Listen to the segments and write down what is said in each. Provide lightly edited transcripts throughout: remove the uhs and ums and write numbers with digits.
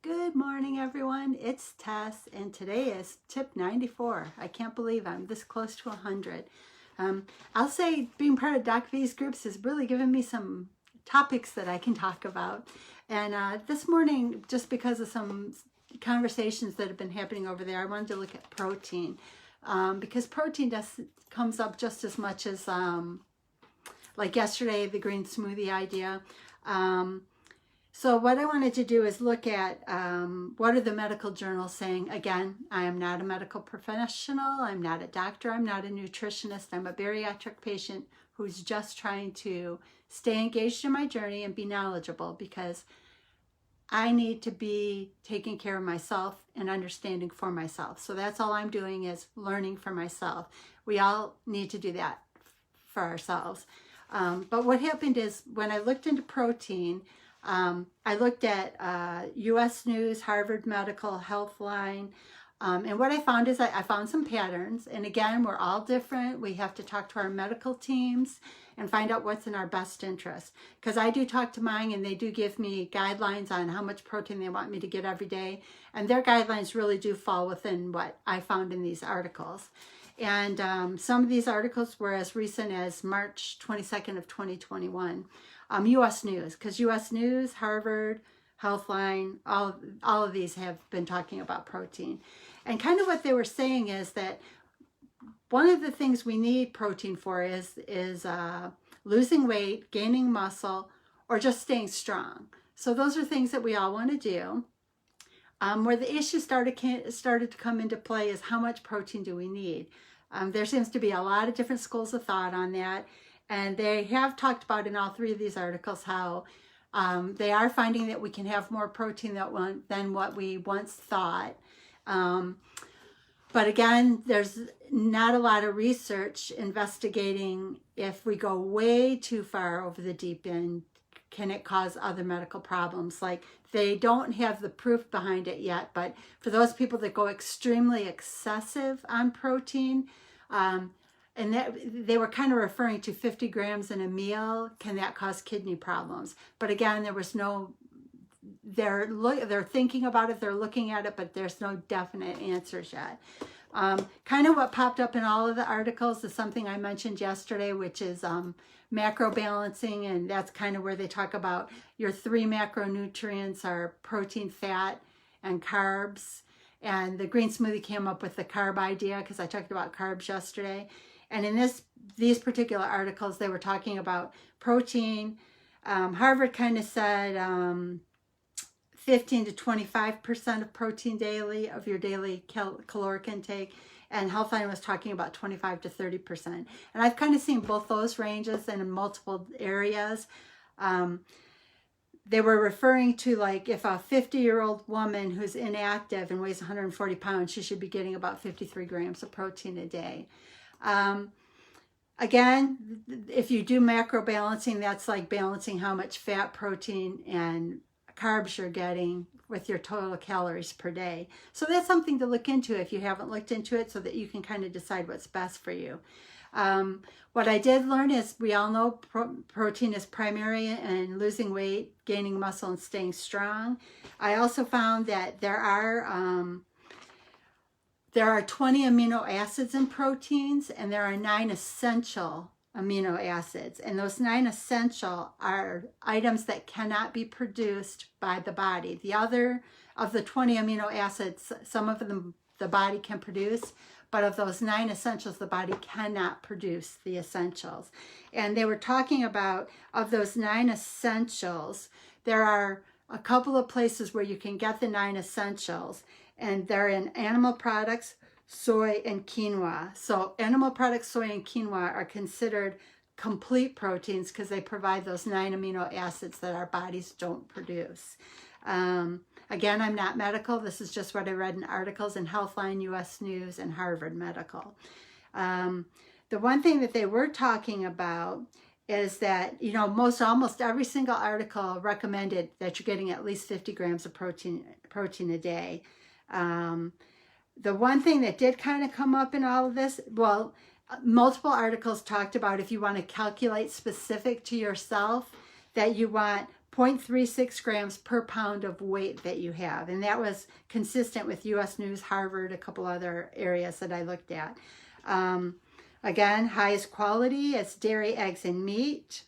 Good morning, everyone. It's Tess, and today is tip 94. I can't believe I'm this close to 100. I'll say being part of Doc V's groups has really given me some topics that I can talk about. And this morning, just because of some conversations that have been happening over there, I wanted to look at protein because protein comes up just as much as like yesterday, the green smoothie idea. So what I wanted to do is look at what are the medical journals saying. Again, I am not a medical professional. I'm not a doctor. I'm not a nutritionist. I'm a bariatric patient who's just trying to stay engaged in my journey and be knowledgeable because I need to be taking care of myself and understanding for myself. So that's all I'm doing is learning for myself. We all need to do that for ourselves. But what happened is when I looked into protein, I looked at U.S. News, Harvard Medical, Healthline, and what I found is I found some patterns. And again, we're all different. We have to talk to our medical teams and find out what's in our best interest. Because I do talk to mine, and they do give me guidelines on how much protein they want me to get every day. And their guidelines really do fall within what I found in these articles. And some of these articles were as recent as March 22nd of 2021. U.S. News, because U.S. News, Harvard, Healthline, all of these have been talking about protein. And kind of what they were saying is that one of the things we need protein for is losing weight, gaining muscle, or just staying strong. So those are things that we all want to do. Where the issue started to come into play is how much protein do we need? There seems to be a lot of different schools of thought on that. And they have talked about in all three of these articles how they are finding that we can have more protein than what we once thought. But again, there's not a lot of research investigating if we go way too far over the deep end, can it cause other medical problems? Like they don't have the proof behind it yet, but for those people that go extremely excessive on protein, and that they were kind of referring to 50 grams in a meal. Can that cause kidney problems? But again, there was no, they're thinking about it, they're looking at it, but there's no definite answers yet. Kind of what popped up in all of the articles is something I mentioned yesterday, which is macro balancing. And that's kind of where they talk about your 3 macronutrients are protein, fat, and carbs. And the green smoothie came up with the carb idea because I talked about carbs yesterday. And in these particular articles, they were talking about protein. Harvard kind of said 15 to 25% of protein daily of your daily caloric intake. And Healthline was talking about 25 to 30%. And I've kind of seen both those ranges and in multiple areas. They were referring to like if a 50-year-old woman who's inactive and weighs 140 pounds, she should be getting about 53 grams of protein a day. Again, if you do macro balancing, that's like balancing how much fat, protein, and carbs you're getting with your total calories per day. So that's something to look into if you haven't looked into it so that you can kind of decide what's best for you. What I did learn is we all know protein is primary in losing weight, gaining muscle, and staying strong. I also found that there are 20 amino acids in proteins, and there are 9 essential amino acids. And those 9 essential are items that cannot be produced by the body. The other of the 20 amino acids, some of them the body can produce, but of those 9 essentials, the body cannot produce the essentials. And they were talking about, of those 9 essentials, there are a couple of places where you can get the 9 essentials, and they're in animal products, soy, and quinoa. So animal products, soy, and quinoa are considered complete proteins because they provide those 9 amino acids that our bodies don't produce. Again, I'm not medical. This is just what I read in articles in Healthline, U.S. News, and Harvard Medical. The one thing that they were talking about is that, you know, almost every single article recommended that you're getting at least 50 grams of protein a day. The one thing that did kind of come up in all of this, well, multiple articles talked about if you want to calculate specific to yourself, that you want 0.36 grams per pound of weight that you have. And that was consistent with US News, Harvard, a couple other areas that I looked at. Again, highest quality is dairy, eggs, and meat.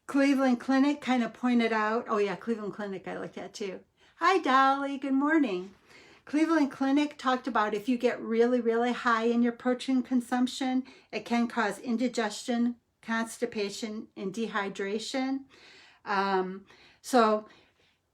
Cleveland Clinic kind of pointed out, oh yeah, Cleveland Clinic I looked at too. Hi Dolly, good morning. Cleveland Clinic talked about if you get really, really high in your protein consumption, it can cause indigestion, constipation, and dehydration. So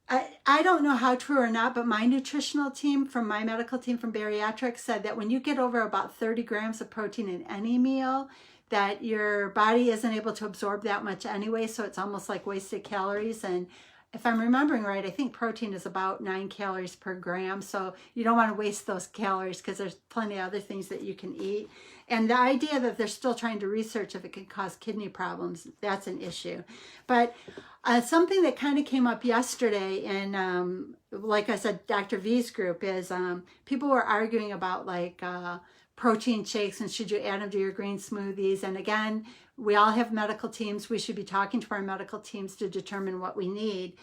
I don't know how true or not, but my nutritional team from my medical team from bariatric said that when you get over about 30 grams of protein in any meal, that your body isn't able to absorb that much anyway, so it's almost like wasted calories. And if I'm remembering right, I think protein is about 9 calories per gram, so you don't want to waste those calories because there's plenty of other things that you can eat. And the idea that they're still trying to research if it can cause kidney problems, that's an issue. But something that kind of came up yesterday in, like I said, Dr. V's group is people were arguing about like protein shakes and should you add them to your green smoothies. And again, we all have medical teams. We should be talking to our medical teams to determine what we need.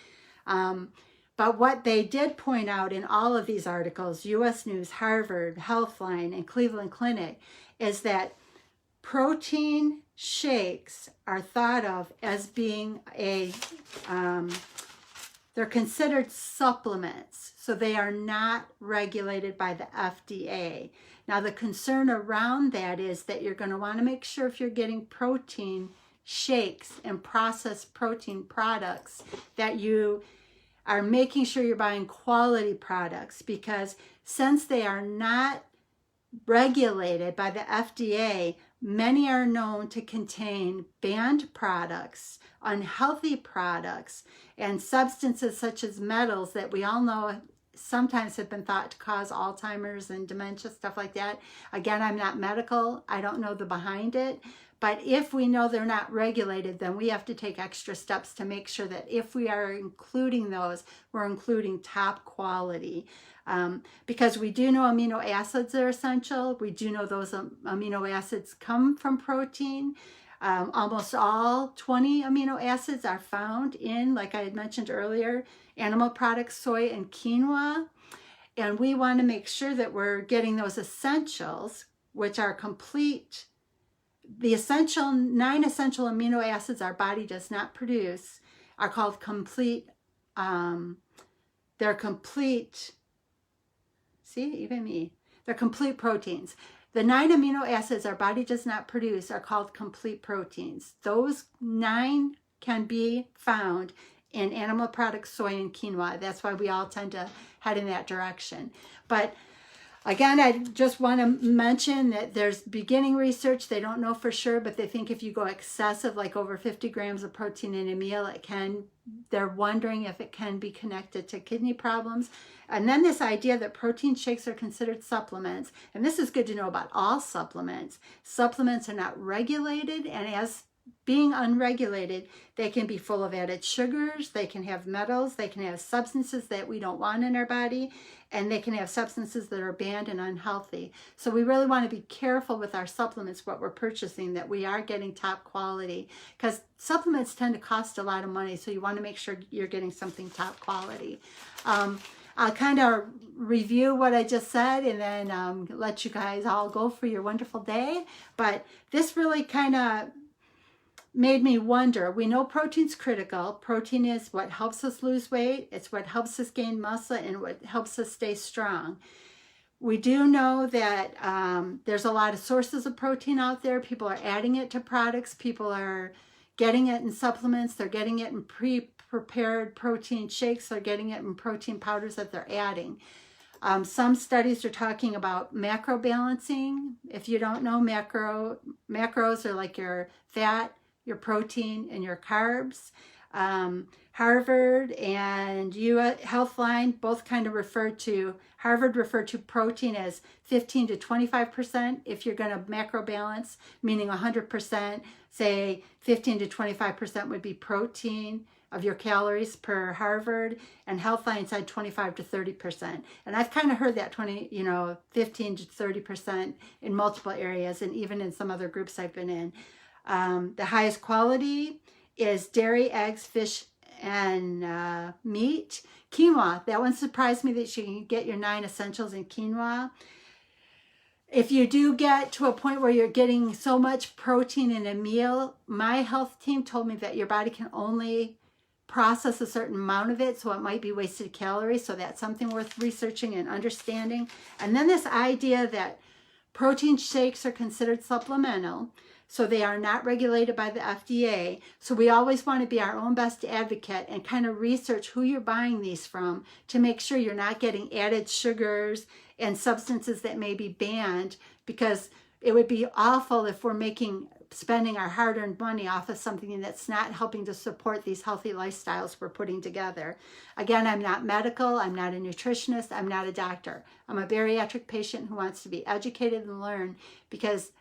But what they did point out in all of these articles, US News, Harvard, Healthline, and Cleveland Clinic, is that protein shakes are thought of as being they're considered supplements. So they are not regulated by the FDA. Now the concern around that is that you're going to want to make sure if you're getting protein shakes and processed protein products that you are making sure you're buying quality products, because since they are not regulated by the FDA, many are known to contain banned products, unhealthy products, and substances such as metals that we all know sometimes have been thought to cause Alzheimer's and dementia, stuff like that. Again, I'm not medical. I don't know the behind it. But if we know they're not regulated, then we have to take extra steps to make sure that if we are including those, we're including top quality. Because we do know amino acids are essential. We do know those amino acids come from protein. Almost all 20 amino acids are found in, like I had mentioned earlier, animal products, soy and quinoa. And we want to make sure that we're getting those essentials, which are complete. The 9 essential amino acids our body does not produce are called complete, they're complete, see, even me, they're complete proteins. The 9 amino acids our body does not produce are called complete proteins. Those 9 can be found in animal products, soy and quinoa. That's why we all tend to head in that direction. But again, I just want to mention that there's beginning research. They don't know for sure, but they think if you go excessive, like over 50 grams of protein in a meal, they're wondering if it can be connected to kidney problems. And then this idea that protein shakes are considered supplements, and this is good to know about all supplements. Supplements are not regulated, and as being unregulated, they can be full of added sugars, they can have metals, they can have substances that we don't want in our body, and they can have substances that are banned and unhealthy. So we really want to be careful with our supplements, what we're purchasing, that we are getting top quality, because supplements tend to cost a lot of money, so you want to make sure you're getting something top quality. I'll kind of review what I just said and then let you guys all go for your wonderful day. But this really kind of made me wonder. We know protein's critical. Protein is what helps us lose weight. It's what helps us gain muscle and what helps us stay strong. We do know that there's a lot of sources of protein out there. People are adding it to products. People are getting it in supplements. They're getting it in pre-prepared protein shakes. They're getting it in protein powders that they're adding. Some studies are talking about macro balancing. If you don't know, macros are like your fat, your protein, and your carbs. Harvard and Healthline both kind of Harvard referred to protein as 15 to 25%. If you're going to macro balance, meaning 100%, say 15 to 25% would be protein of your calories per Harvard, and Healthline said 25 to 30%. And I've kind of heard that 15 to 30% in multiple areas, and even in some other groups I've been in. The highest quality is dairy, eggs, fish, and meat. Quinoa, that one surprised me that you can get your 9 essentials in quinoa. If you do get to a point where you're getting so much protein in a meal, my health team told me that your body can only process a certain amount of it, so it might be wasted calories. So that's something worth researching and understanding. And then this idea that protein shakes are considered supplemental, so they are not regulated by the FDA. So we always want to be our own best advocate and kind of research who you're buying these from to make sure you're not getting added sugars and substances that may be banned, because it would be awful if we're spending our hard-earned money off of something that's not helping to support these healthy lifestyles we're putting together. Again, I'm not medical, I'm not a nutritionist, I'm not a doctor. I'm a bariatric patient who wants to be educated and learn, because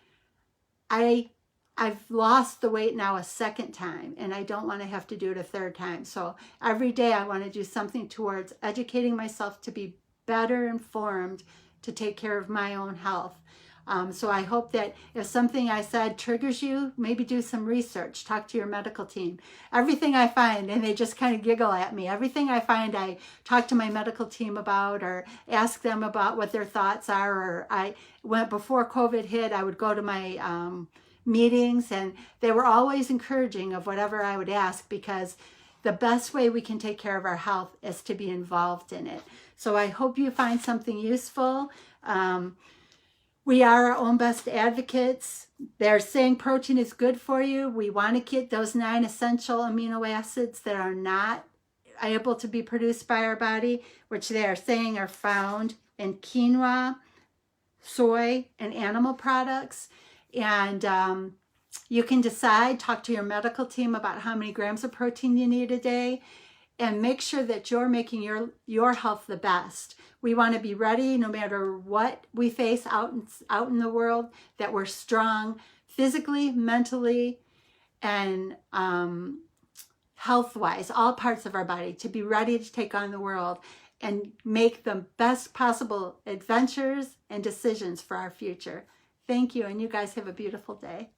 I've lost the weight now a second time, and I don't want to have to do it a third time. So every day I want to do something towards educating myself to be better informed to take care of my own health. So I hope that if something I said triggers you, maybe do some research, talk to your medical team. Everything I find, and they just kind of giggle at me, everything I find I talk to my medical team about, or ask them about what their thoughts are. Or before COVID hit, I would go to my meetings, and they were always encouraging of whatever I would ask, because the best way we can take care of our health is to be involved in it. So I hope you find something useful. We are our own best advocates. They're saying protein is good for you. We want to get those 9 essential amino acids that are not able to be produced by our body, which they are saying are found in quinoa, soy, and animal products. And you can decide, talk to your medical team about how many grams of protein you need a day, and make sure that you're making your health the best. We want to be ready no matter what we face out in the world, that we're strong physically, mentally, and health-wise, all parts of our body, to be ready to take on the world and make the best possible adventures and decisions for our future. Thank you, and you guys have a beautiful day.